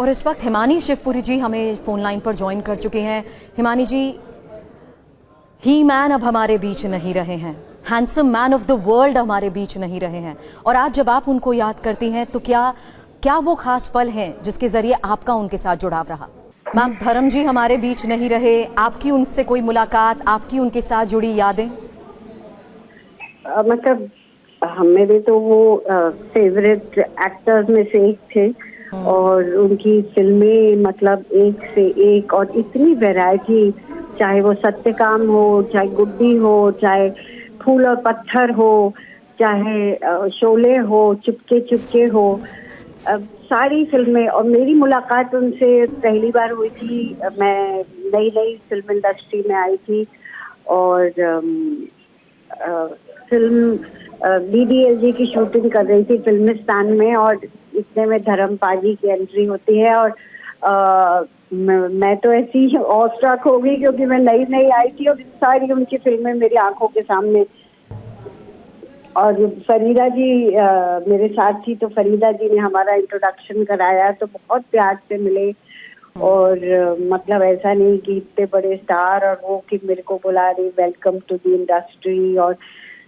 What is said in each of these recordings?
और इस वक्त हिमानी शिवपुरी जी हमें फोन लाइन पर ज्वाइन कर चुके हैं। हिमानी जी, ही मैन अब हमारे बीच नहीं रहे हैं, handsome man of the world हमारे बीच नहीं रहे हैं, और आज जब आप उनको याद करती हैं तो क्या वो खास पल हैं जिसके जरिए आपका उनके साथ जुड़ाव रहा? मैम, धर्म जी हमारे बीच नहीं रहे, आपकी उनसे कोई मुलाकात, आपकी उनके साथ जुड़ी यादें? मतलब मेरे तो वो फेवरेट एक्टर्स में से एक थे और उनकी फिल्में मतलब एक से एक, और इतनी वैरायटी, चाहे वो सत्यकाम हो, चाहे गुड्डी हो, चाहे फूल और पत्थर हो, चाहे शोले हो, चुपके चुपके हो, सारी फिल्में। और मेरी मुलाकात उनसे पहली बार हुई थी, मैं नई नई फिल्म इंडस्ट्री में आई थी और फिल्म DDLJ की शूटिंग कर रही थी फिल्मिस्तान में, और इतने में धर्म पाजी की एंट्री होती है और मैं तो ऐसी ऑस्ट्रक हो गई क्योंकि मैं नई नई आई थी और सारी उनकी फिल्में मेरी आंखों के सामने। और फरीदा जी मेरे साथ थी, तो फरीदा जी ने हमारा इंट्रोडक्शन कराया, तो बहुत प्यार से मिले। और मतलब ऐसा नहीं कि इतने बड़े स्टार और वो कि मेरे को बुला रही वेलकम टू द इंडस्ट्री और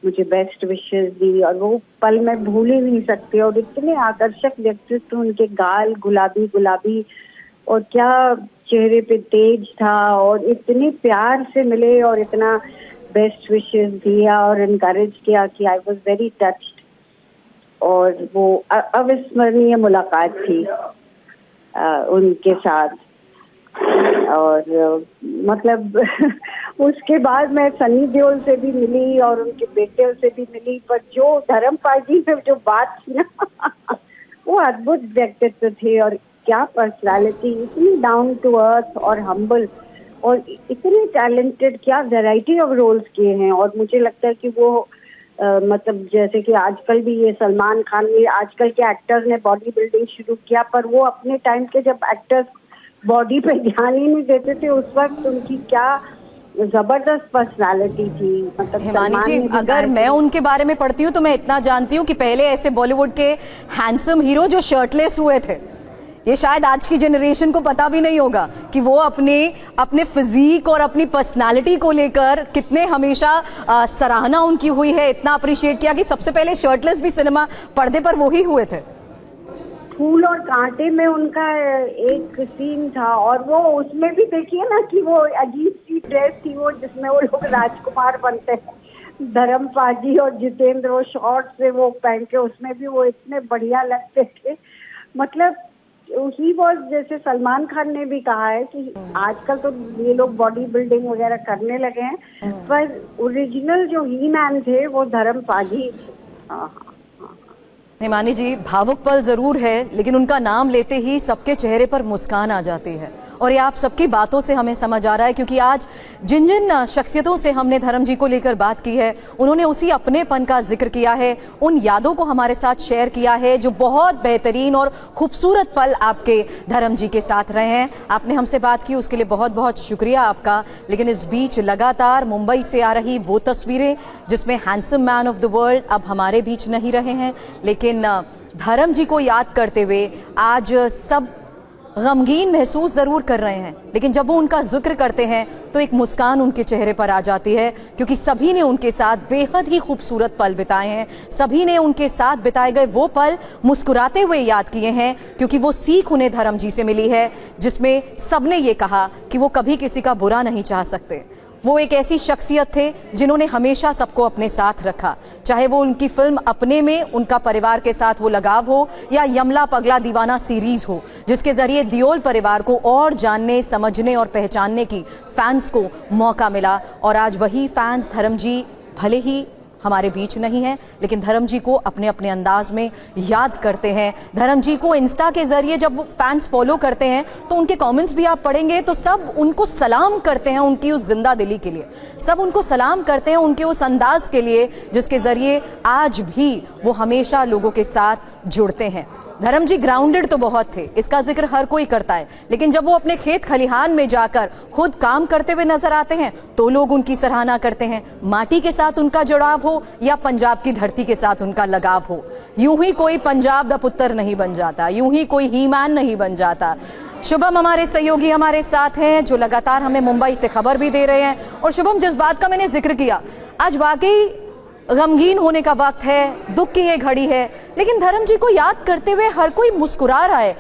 मुझे बेस्ट विशेस दी, और वो पल मैं भूल ही नहीं सकती। और इतने आकर्षक व्यक्तित्व, उनके गाल गुलाबी गुलाबी और क्या चेहरे पे तेज था, और इतने प्यार से मिले और इतना बेस्ट विशेस दिया और इनकरेज किया कि आई वाज वेरी टच्ड। और वो अविस्मरणीय मुलाकात थी उनके साथ। और मतलब उसके बाद मैं सनी देओल से भी मिली और उनके बेटे से भी मिली, पर जो धर्म पाजी में जो बात थी ना वो अद्भुत व्यक्तित्व थे, और क्या पर्सनालिटी, इतनी डाउन टू अर्थ और हम्बल, और इतने टैलेंटेड, क्या वैरायटी ऑफ रोल्स किए हैं। और मुझे लगता है कि वो मतलब जैसे कि आजकल भी ये सलमान खान, ये आजकल के एक्टर्स ने बॉडी बिल्डिंग शुरू किया, पर वो अपने टाइम के जब एक्टर्स बॉडी पे ध्यान ही नहीं देते थे, उस वक्त उनकी क्या जबरदस्त पर्सनालिटी थी। मतलब हिमानी जी, अगर मैं उनके बारे में पढ़ती हूँ तो मैं इतना जानती हूँ कि पहले ऐसे बॉलीवुड के हैंडसम हीरो जो शर्टलेस हुए थे, ये शायद आज की जनरेशन को पता भी नहीं होगा कि वो अपने फिजिक और अपनी पर्सनालिटी को लेकर कितने हमेशा सराहना उनकी हुई है, इतना अप्रिशिएट किया कि सबसे पहले शर्टलेस भी सिनेमा पर्दे पर वो ही हुए थे। फूल और कांटे में उनका एक सीन था, और वो उसमें भी देखिए ना कि वो अजीब सी ड्रेस थी वो जिसमें वो लोग राजकुमार बनते हैं, धर्म पाजी और जितेंद्र, वो शॉर्ट से वो पहन के, उसमें भी वो इतने बढ़िया लगते थे। मतलब ही वॉज, जैसे सलमान खान ने भी कहा है कि आजकल तो ये लोग बॉडी बिल्डिंग वगैरह करने लगे हैं, पर ओरिजिनल जो ही मैन थे वो धर्म पाजी। हिमानी जी, भावुक पल जरूर है, लेकिन उनका नाम लेते ही सबके चेहरे पर मुस्कान आ जाती है, और ये आप सबकी बातों से हमें समझ आ रहा है, क्योंकि आज जिन जिन शख्सियतों से हमने धर्म जी को लेकर बात की है, उन्होंने उसी अपनेपन का जिक्र किया है, उन यादों को हमारे साथ शेयर किया है जो बहुत बेहतरीन और खूबसूरत पल आपके धर्म जी के साथ रहे हैं। आपने हमसे बात की, उसके लिए बहुत बहुत शुक्रिया आपका। लेकिन इस बीच लगातार मुंबई से आ रही वो तस्वीरें जिसमें handsome man of the world अब हमारे बीच नहीं रहे हैं, लेकिन धर्म जी को याद करते हुए आज सब गमगीन महसूस जरूर कर रहे हैं, लेकिन जब वो उनका जिक्र करते हैं तो एक मुस्कान उनके चेहरे पर आ जाती है, क्योंकि सभी ने उनके साथ बेहद ही खूबसूरत पल बिताए हैं। सभी ने उनके साथ बिताए गए वो पल मुस्कुराते हुए याद किए हैं, क्योंकि वो सीख उन्हें धर्म जी से मिली है, जिसमें सबने ये कहा कि वो कभी किसी का बुरा नहीं चाह सकते। वो एक ऐसी शख्सियत थे जिन्होंने हमेशा सबको अपने साथ रखा, चाहे वो उनकी फिल्म अपने में उनका परिवार के साथ वो लगाव हो, या यमला पगला दीवाना सीरीज हो, जिसके जरिए दियोल परिवार को और जानने, समझने और पहचानने की फैंस को मौका मिला। और आज वही फैंस धर्म जी भले ही हमारे बीच नहीं है, लेकिन धर्म जी को अपने अपने अंदाज में याद करते हैं। धर्म जी को इंस्टा के जरिए जब वो फैंस फॉलो करते हैं तो उनके कमेंट्स भी आप पढ़ेंगे तो सब उनको सलाम करते हैं, उनकी उस जिंदा दिली के लिए सब उनको सलाम करते हैं, उनके उस अंदाज के लिए जिसके जरिए आज भी वो हमेशा लोगों के साथ जुड़ते हैं। धर्म जी ग्राउंडेड तो बहुत थे, इसका जिक्र हर कोई करता है, लेकिन जब वो अपने खेत खलिहान में जाकर खुद काम करते हुए नजर आते हैं तो लोग उनकी सराहना करते हैं। माटी के साथ उनका जुड़ाव हो या पंजाब की धरती के साथ उनका लगाव हो, यूं ही कोई पंजाब दा पुत्र नहीं बन जाता, यूं ही कोई हीमान नहीं बन जाता। शुभम हमारे सहयोगी हमारे साथ हैं जो लगातार हमें मुंबई से खबर भी दे रहे हैं। और शुभम, जिस बात का मैंने जिक्र किया, आज वाकई गमगीन होने का वक्त है, दुख की ये घड़ी है, लेकिन धर्म जी को याद करते हुए हर कोई मुस्कुरा रहा है।